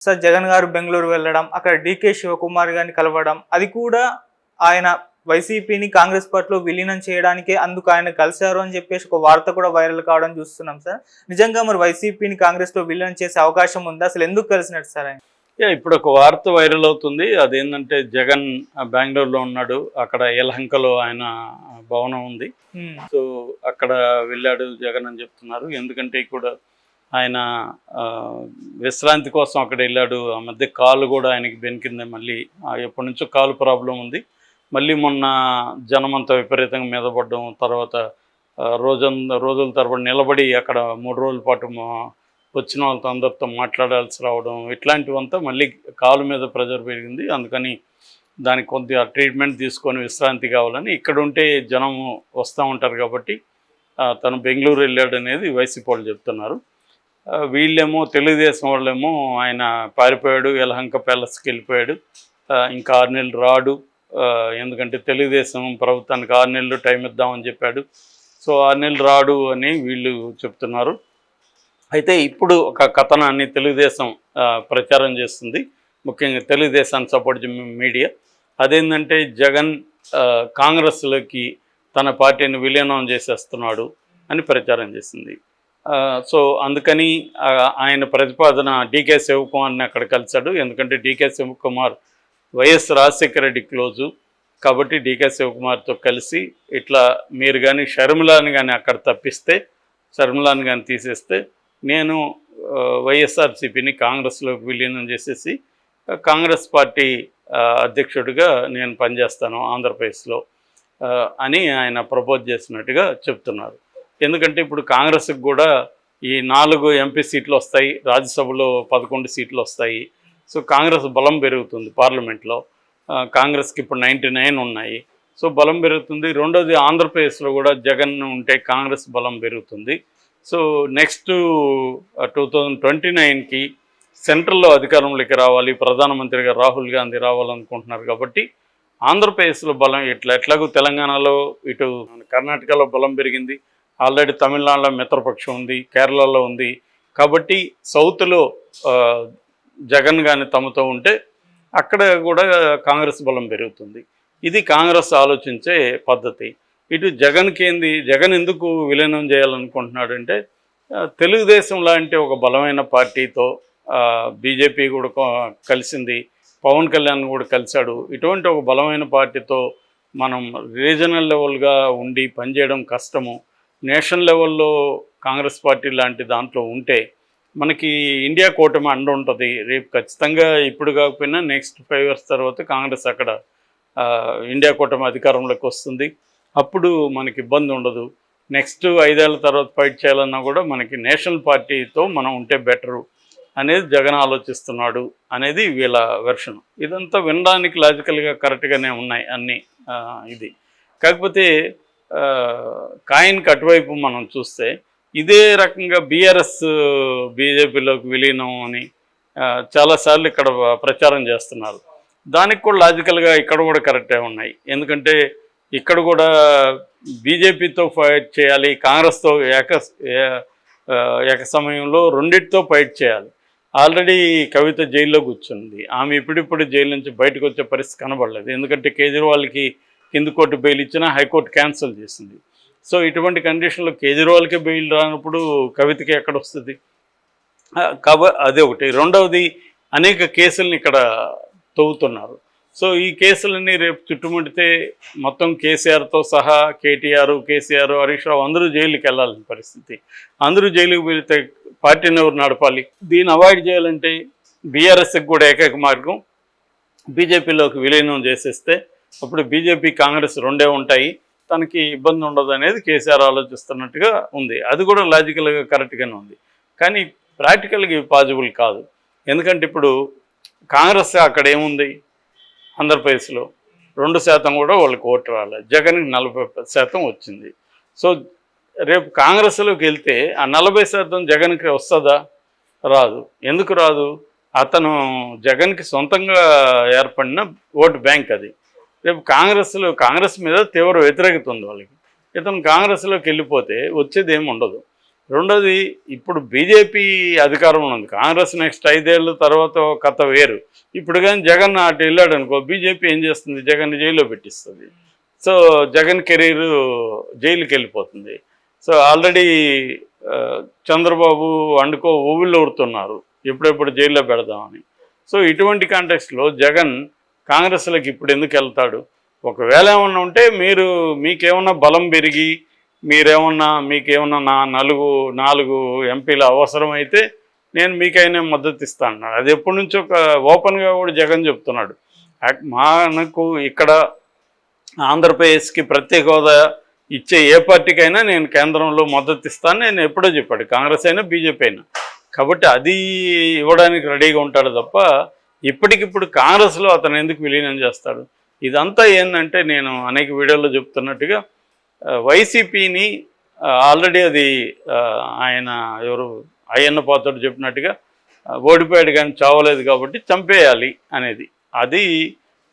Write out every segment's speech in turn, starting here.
Sir Jagan గారు బెంగుళూరు వెళ్ళడం, అక్కడ డీకే శివకుమార్ గారిని కలవడం, అది కూడా ఆయన వైసీపీని కాంగ్రెస్ పార్టీలో విలీనం చేయడానికే అందుకు ఆయన కలిశారు అని చెప్పేసి ఒక వార్త కూడా వైరల్ కావడం చూస్తున్నాం సార్. నిజంగా మరి వైసీపీని కాంగ్రెస్లో విలీనం చేసే అవకాశం ఉందా? అసలు ఎందుకు కలిసినట్టు సార్ ఆయన? ఇప్పుడు ఒక వార్త వైరల్ అవుతుంది. అదేంటంటే జగన్ బెంగళూరులో ఉన్నాడు, అక్కడ యలహంకలో ఆయన భవనం ఉంది. సో అక్కడ వెళ్ళాడు జగన్ అని చెప్తున్నారు. ఎందుకంటే ఇక్కడ ఆయన విశ్రాంతి కోసం అక్కడ వెళ్ళాడు. ఆ మధ్య కాలు కూడా ఆయనకి బెనికింది. మళ్ళీ ఎప్పటి నుంచో కాలు ప్రాబ్లం ఉంది. మళ్ళీ మొన్న జనమంతా విపరీతంగా మీద పడడం, తర్వాత రోజుల తరబడి నిలబడి అక్కడ 3 రోజుల పాటు వచ్చిన వాళ్ళతో అందరితో మాట్లాడాల్సి రావడం, ఇట్లాంటివంతా మళ్ళీ కాలు మీద ప్రెజర్ పెరిగింది. అందుకని దానికి కొద్దిగా ట్రీట్మెంట్ తీసుకొని విశ్రాంతి కావాలని ఇక్కడ ఉంటే జనం వస్తూ ఉంటారు కాబట్టి తను బెంగళూరు వెళ్ళాడు అనేది వైసీపీ వాళ్ళు చెప్తున్నారు. వీళ్ళేమో తెలుగుదేశం వాళ్ళేమో ఆయన పారిపోయాడు, యలహంక ప్యాలెస్కి వెళ్ళిపోయాడు, ఇంకా 6 నెలలు రాడు, ఎందుకంటే తెలుగుదేశం ప్రభుత్వానికి 6 నెలలు టైం ఇద్దామని చెప్పాడు. సో 6 నెలలు రాడు అని వీళ్ళు చెప్తున్నారు. అయితే ఇప్పుడు ఒక కథనాన్ని తెలుగుదేశం ప్రచారం చేస్తుంది, ముఖ్యంగా తెలుగుదేశాన్ని సపోర్ట్ మీడియా. అదేంటంటే జగన్ కాంగ్రెస్లోకి తన పార్టీని విలీనం చేసేస్తున్నాడు అని ప్రచారం చేసింది. సో అందుకని ఆయన ప్రతిపాదన డీకే శివకుమార్ని అక్కడ కలిశాడు. ఎందుకంటే D K Shivakumar Y S Rajasekhara Reddy close కాబట్టి డీకే శివకుమార్తో కలిసి ఇట్లా మీరు కానీ షర్మిలాని కానీ అక్కడ తప్పిస్తే, షర్మిలాని కానీ తీసేస్తే నేను వైఎస్ఆర్సీపీని కాంగ్రెస్లోకి విలీనం చేసేసి కాంగ్రెస్ పార్టీ అధ్యక్షుడిగా నేను పనిచేస్తాను ఆంధ్రప్రదేశ్లో అని ఆయన ప్రపోజ్ చేసినట్టుగా చెప్తున్నారు. ఎందుకంటే ఇప్పుడు కాంగ్రెస్కి కూడా ఈ 4 ఎంపీ సీట్లు వస్తాయి, రాజ్యసభలో 11 సీట్లు వస్తాయి. సో కాంగ్రెస్ బలం పెరుగుతుంది పార్లమెంట్లో. కాంగ్రెస్కి ఇప్పుడు 99 ఉన్నాయి. సో బలం పెరుగుతుంది. రెండోది ఆంధ్రప్రదేశ్లో కూడా జగన్ ఉంటే కాంగ్రెస్ బలం పెరుగుతుంది. సో నెక్స్ట్ 2029కి సెంట్రల్లో అధికారంలోకి రావాలి, ప్రధానమంత్రిగా రాహుల్ గాంధీ రావాలనుకుంటున్నారు. కాబట్టి ఆంధ్రప్రదేశ్లో బలం ఎట్లాగూ తెలంగాణలో, ఇటు కర్ణాటకలో బలం పెరిగింది, ఆల్రెడీ తమిళనాడులో మిత్రపక్షం ఉంది, కేరళలో ఉంది. కాబట్టి సౌత్లో జగన్ కానీ తమతో ఉంటే అక్కడ కూడా కాంగ్రెస్ బలం పెరుగుతుంది. ఇది కాంగ్రెస్ ఆలోచించే పద్ధతి. ఇటు జగన్కి ఏంది, జగన్ ఎందుకు విలీనం చేయాలనుకుంటున్నాడంటే తెలుగుదేశం లాంటి ఒక బలమైన పార్టీతో బీజేపీ కూడా కలిసింది, పవన్ కళ్యాణ్ కూడా కలిశాడు. ఇటువంటి ఒక బలమైన పార్టీతో మనం రీజనల్ లెవెల్గా ఉండి పనిచేయడం కష్టము. నేషనల్ లెవెల్లో కాంగ్రెస్ పార్టీ లాంటి దాంట్లో ఉంటే మనకి ఇండియా కూటమి అండ ఉంటుంది. రేపు ఖచ్చితంగా ఇప్పుడు కాకపోయినా నెక్స్ట్ 5 years తర్వాత కాంగ్రెస్ అక్కడ ఇండియా కూటమి అధికారంలోకి వస్తుంది. అప్పుడు మనకి ఇబ్బంది ఉండదు. నెక్స్ట్ 5 ఏళ్ల తర్వాత ఫైట్ చేయాలన్నా కూడా మనకి నేషనల్ పార్టీతో మనం ఉంటే బెటరు అనేది జగన్ ఆలోచిస్తున్నాడు అనేది వీళ్ళ వెర్షన్. ఇదంతా వినడానికి లాజికల్గా కరెక్ట్గానే ఉన్నాయి అన్నీ. ఇది కాకపోతే కాయిన్కి అటువైపు మనం చూస్తే ఇదే రకంగా బీఆర్ఎస్ బీజేపీలోకి విలీనం అని చాలాసార్లు ఇక్కడ ప్రచారం చేస్తున్నారు. దానికి కూడా లాజికల్గా ఇక్కడ కూడా కరెక్టే ఉన్నాయి. ఎందుకంటే ఇక్కడ కూడా బీజేపీతో ఫైట్ చేయాలి, కాంగ్రెస్తో ఏక సమయంలో రెండింటితో ఫైట్ చేయాలి. ఆల్రెడీ కవిత జైల్లో కూర్చుంది. ఆమె ఇప్పుడిప్పుడు జైలు నుంచి బయటకు వచ్చే పరిస్థితి కనబడలేదు. ఎందుకంటే కేజ్రీవాల్కి కింది కోర్టు బెయిల్ ఇచ్చినా హైకోర్టు క్యాన్సిల్ చేసింది. సో ఇటువంటి కండిషన్లో కేజ్రీవాల్కే బెయిల్ రానప్పుడు కవితకి ఎక్కడ వస్తుంది? అదే ఒకటి. రెండవది, అనేక కేసుల్ని ఇక్కడ తవ్వుతున్నారు. సో ఈ కేసులన్నీ రేపు చుట్టుముడితే మొత్తం కేసీఆర్తో సహా కేసీఆర్, హరీష్ రావు అందరూ జైలుకి వెళ్ళాల్సిన పరిస్థితి. అందరూ జైలుకి వెళితే పార్టీని ఎవరు నడపాలి? దీన్ని అవాయిడ్ చేయాలంటే బీఆర్ఎస్కి కూడా ఏకైక మార్గం బీజేపీలోకి విలీనం చేసేస్తే అప్పుడు బీజేపీ కాంగ్రెస్ రెండే ఉంటాయి, తనకి ఇబ్బంది ఉండదు అనేది కేసీఆర్ ఆలోచిస్తున్నట్టుగా ఉంది. అది కూడా లాజికల్గా కరెక్ట్గానే ఉంది. కానీ ప్రాక్టికల్గా పాజిబుల్ కాదు. ఎందుకంటే ఇప్పుడు కాంగ్రెస్ అక్కడ ఏముంది, ఆంధ్రప్రదేశ్లో 2% కూడా వాళ్ళకి ఓటు రాలేదు. జగన్కి 40% వచ్చింది. సో రేపు కాంగ్రెస్లోకి వెళ్తే ఆ 40% జగన్కి వస్తుందా? రాదు. ఎందుకు రాదు? అతను జగన్కి సొంతంగా ఏర్పడిన ఓటు బ్యాంక్ అది. రేపు కాంగ్రెస్ మీద తీవ్ర వ్యతిరేకత ఉంది వాళ్ళకి. ఇతను కాంగ్రెస్లోకి వెళ్ళిపోతే వచ్చేది ఏమి ఉండదు. రెండోది ఇప్పుడు బీజేపీ అధికారంలో ఉంది, కాంగ్రెస్ నెక్స్ట్ 5 ఏళ్ళ తర్వాత కథ వేరు. ఇప్పుడు కానీ జగన్ అటు వెళ్ళాడు అనుకో, బీజేపీ ఏం చేస్తుంది, జగన్ జైల్లో పెట్టిస్తుంది. సో జగన్ కెరీర్ జైలుకి వెళ్ళిపోతుంది. సో ఆల్రెడీ చంద్రబాబు అండుకో ఊవిళ్ళు ఊరుతున్నారు ఎప్పుడెప్పుడు జైల్లో పెడదామని. సో ఇటువంటి కాంటెక్స్లో జగన్ కాంగ్రెస్లోకి ఇప్పుడు ఎందుకు వెళ్తాడు? ఒకవేళ ఏమన్నా ఉంటే మీకేమన్నా బలం పెరిగి మీకేమన్నా 4 ఎంపీల అవసరమైతే నేను మీకైనా మద్దతు ఇస్తాను. అది ఎప్పటి నుంచో ఓపెన్గా కూడా జగన్ చెప్తున్నాడు. మనకు ఇక్కడ ఆంధ్రప్రదేశ్కి ప్రత్యేక హోదా ఇచ్చే ఏ పార్టీకైనా నేను కేంద్రంలో మద్దతు ఇస్తాను నేను ఎప్పుడో చెప్పాడు, కాంగ్రెస్ అయినా బీజేపీ అయినా. కాబట్టి అది ఇవ్వడానికి రెడీగా ఉంటాడు తప్ప ఇప్పటికిప్పుడు కాంగ్రెస్లో అతను ఎందుకు విలీనం చేస్తాడు? ఇదంతా ఏంటంటే నేను అనేక వీడియోల్లో చెప్తున్నట్టుగా వైసీపీని ఆల్రెడీ అది ఆయన ఎవరు అయ్యన్న పాత్రుడు చెప్పినట్టుగా ఓడిపోయాడు కానీ చావలేదు కాబట్టి చంపేయాలి అనేది. అది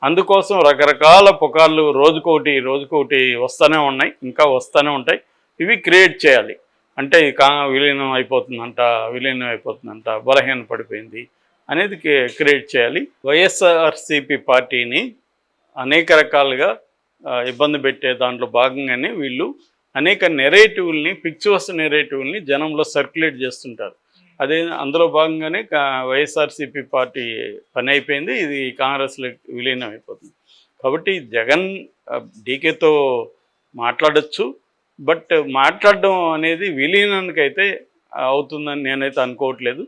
అందుకోసం రకరకాల పుకార్లు రోజుకోటి వస్తూనే ఉన్నాయి, ఇంకా వస్తూనే ఉంటాయి. ఇవి క్రియేట్ చేయాలి. అంటే విలీనం అయిపోతుందంట, బలహీన పడిపోయింది అనేది క్రియేట్ చేయాలి. వైఎస్ఆర్సీపీ పార్టీని అనేక రకాలుగా ఇబ్బంది పెట్టే దాంట్లో భాగంగానే వీళ్ళు అనేక నెరేటివ్ల్ని, పిక్చర్స్ నెరేటివ్ల్ని జనంలో సర్క్యులేట్ చేస్తుంటారు. అందులో భాగంగానే వైఎస్ఆర్సీపీ పార్టీ పని అయిపోయింది, ఇది కాంగ్రెస్లో విలీనం అయిపోతుంది. కాబట్టి జగన్ డీకేతో మాట్లాడచ్చు, బట్ మాట్లాడడం అనేది విలీనానికైతే అవుతుందని నేనైతే అనుకోవట్లేదు.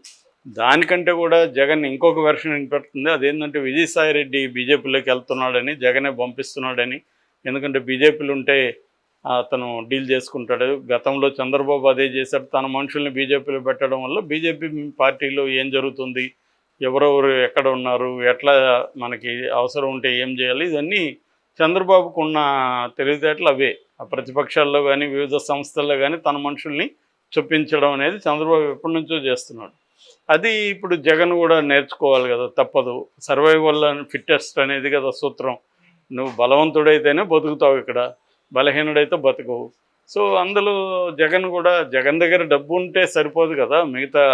దానికంటే కూడా జగన్ ఇంకొక వెర్షన్ వినిపెడుతుంది. అదేంటంటే విజయసాయిరెడ్డి బీజేపీలోకి వెళ్తున్నాడని, జగనే పంపిస్తున్నాడని. ఎందుకంటే బీజేపీలు ఉంటే అతను డీల్ చేసుకుంటాడు. గతంలో చంద్రబాబు అదే చేశాడు, తన మనుషుల్ని బీజేపీలో పెట్టడం వల్ల బీజేపీ పార్టీలో ఏం జరుగుతుంది, ఎవరెవరు ఎక్కడ ఉన్నారు, ఎట్లా మనకి అవసరం ఉంటే ఏం చేయాలి, ఇవన్నీ చంద్రబాబుకు ఉన్న తెలివితేటలు అవే. ఆ ప్రతిపక్షాల్లో కానీ వివిధ సంస్థల్లో కానీ తన మనుషుల్ని చొప్పించడం అనేది చంద్రబాబు ఎప్పటి నుంచో చేస్తున్నాడు. అది ఇప్పుడు జగన్ కూడా నేర్చుకోవాలి కదా, తప్పదు. సర్వైవల్ అండ్ ఫిట్టెస్ట్ అనేది కదా సూత్రం. నువ్వు బలవంతుడైతేనే బతుకుతావు, ఇక్కడ బలహీనుడైతే బతుకవు. సో అందులో జగన్ దగ్గర డబ్బు ఉంటే సరిపోదు కదా, మిగతా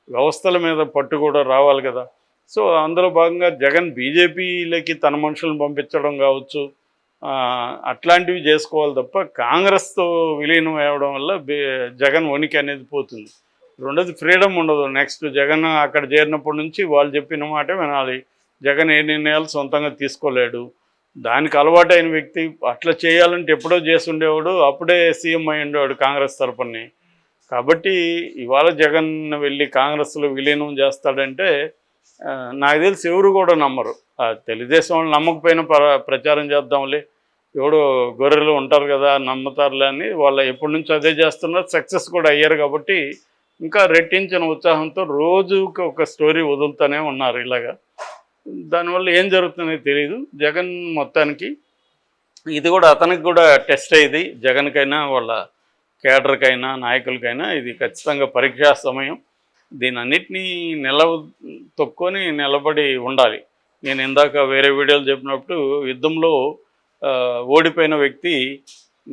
వ్యవస్థల మీద పట్టు కూడా రావాలి కదా. సో అందులో భాగంగా జగన్ బీజేపీలకి తన మనుషులను పంపించడం కావచ్చు, అట్లాంటివి చేసుకోవాలి తప్ప కాంగ్రెస్తో విలీనం అవ్వడం వల్ల జగన్ ఉనికి అనేది పోతుంది. రెండోది ఫ్రీడమ్ ఉండదు. నెక్స్ట్ జగన్ అక్కడ చేరినప్పటి నుంచి వాళ్ళు చెప్పిన మాట వినాలి. జగన్ ఏ నిర్ణయాలు సొంతంగా తీసుకోలేడు. దానికి అలవాటైన వ్యక్తి అట్లా చేయాలంటే ఎప్పుడో చేసి ఉండేవాడు, అప్పుడే సీఎం అయి ఉండేవాడు కాంగ్రెస్ తరపుని. కాబట్టి ఇవాళ జగన్ వెళ్ళి కాంగ్రెస్లో విలీనం చేస్తాడంటే నాకు తెలిసి ఎవరు కూడా నమ్మరు. తెలుగుదేశం వాళ్ళు నమ్మకపోయినా ప్రచారం చేద్దాంలే, ఎవడో గొర్రెలు ఉంటారు కదా నమ్ముతారులే అని వాళ్ళు ఎప్పటి నుంచో అదే చేస్తున్నారు, సక్సెస్ కూడా అయ్యారు. కాబట్టి ఇంకా రెట్టించిన ఉత్సాహంతో రోజుకి ఒక స్టోరీ వదులుతూనే ఉన్నారు ఇలాగా. దానివల్ల ఏం జరుగుతుందో తెలియదు. జగన్ మొత్తానికి ఇది కూడా అతనికి కూడా టెస్ట్ అయ్యేది, జగన్కైనా వాళ్ళ కేడర్కైనా నాయకులకైనా ఇది ఖచ్చితంగా పరీక్షా సమయం. దీని అన్నిటినీ తొక్కొని నిలబడి ఉండాలి. నేను ఇందాక వేరే వీడియోలు చెప్పినప్పుడు యుద్ధంలో ఓడిపోయిన వ్యక్తి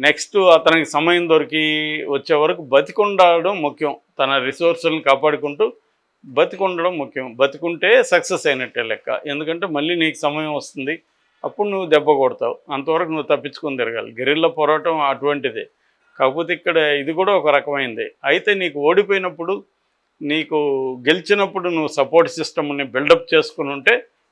నెక్స్ట్ అతనికి సమయం దొరికి వచ్చే వరకు బతికుండడం ముఖ్యం. తన రిసోర్సులను కాపాడుకుంటూ బతికుండడం ముఖ్యం. బతికుంటే సక్సెస్ అయినట్టే లెక్క. ఎందుకంటే మళ్ళీ నీకు సమయం వస్తుంది, అప్పుడు నువ్వు దెబ్బ కొడతావు. అంతవరకు నువ్వు తప్పించుకొని తిరగాలి. గెరిల్లా పోరాటం అటువంటిదే. కాకపోతే ఇక్కడ ఇది కూడా ఒక రకమైనదే. అయితే నీకు ఓడిపోయినప్పుడు, నీకు గెలిచినప్పుడు నువ్వు సపోర్ట్ సిస్టమ్ని బిల్డప్ చేసుకుని ఉంటే